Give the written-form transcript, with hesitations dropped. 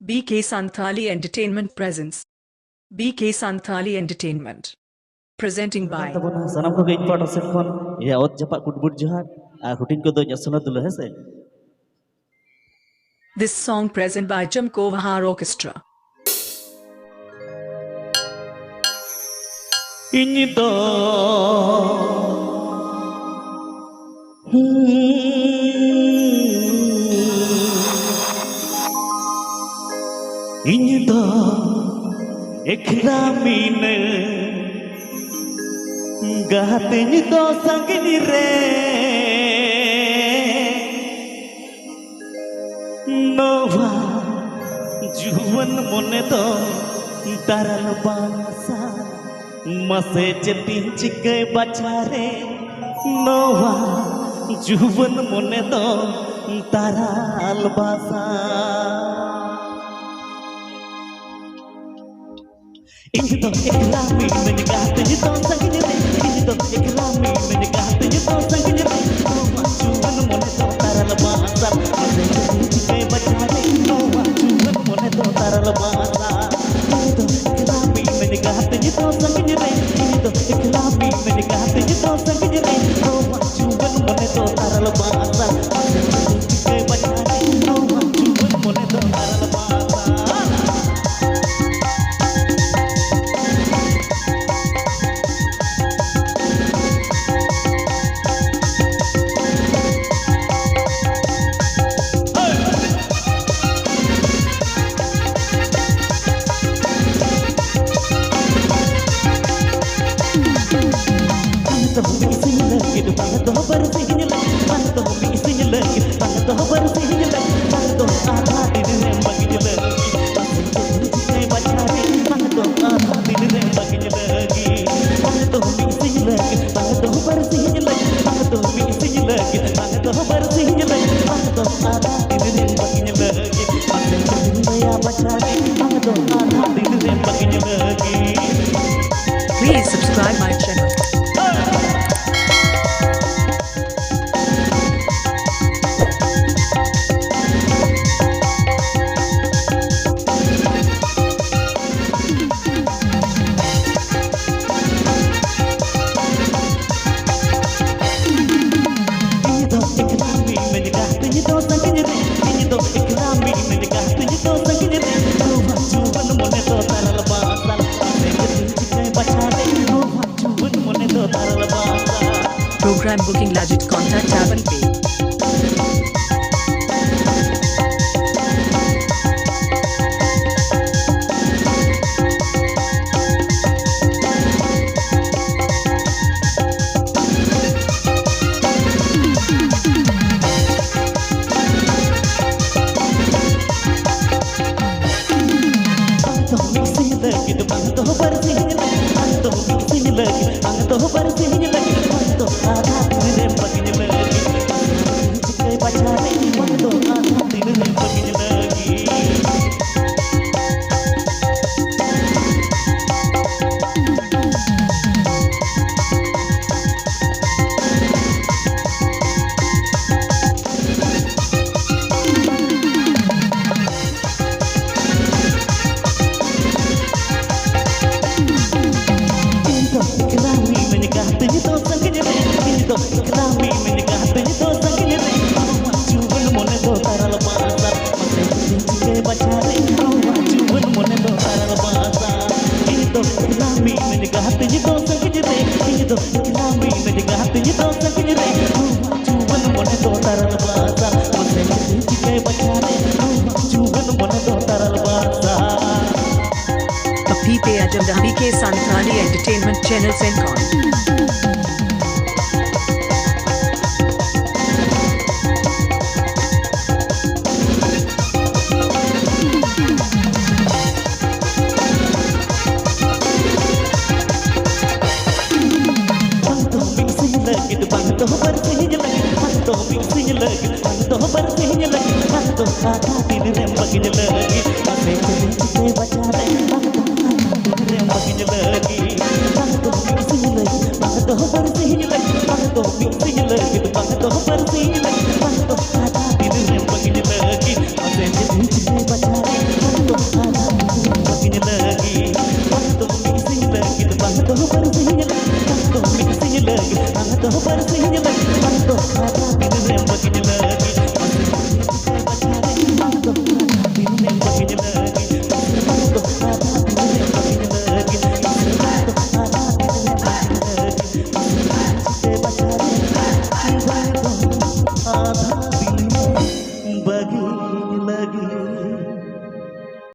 BK Santali Entertainment presents BK Santali Entertainment. Presenting by sanam ko gein part set khon ya ot japak kutbut johar ar hutin ko do nyasona dulu hese this song present by Jamkovahar Orchestra. ini do ini do ekla mine gahateni do sangini re Nowa Juwon Mone do Taral Basal mase jetin chike bachare Nowa Juwon Mone do Taral Basal ini do ekla mine gahateni do sangini re ini do ekla mine gahateni do sangini re Nowa Juwon Mone do Taral Basal mase jetin chike bachare Nowa Juwon Mone do Taral Basal ini do ekla mine gahateni do sangini re ini do ekla mine gahateni do sangini re Nowa Juwon Mone do Taral Basal mase jetin chike bachare Nowa Juwon Mone do Taral Basal Please subscribe my channel. Program booking legit contact tab and pay. Pipe Ajam BK Santali Entertainment Channel Sencon. तो बरसिंग में मन तो खाता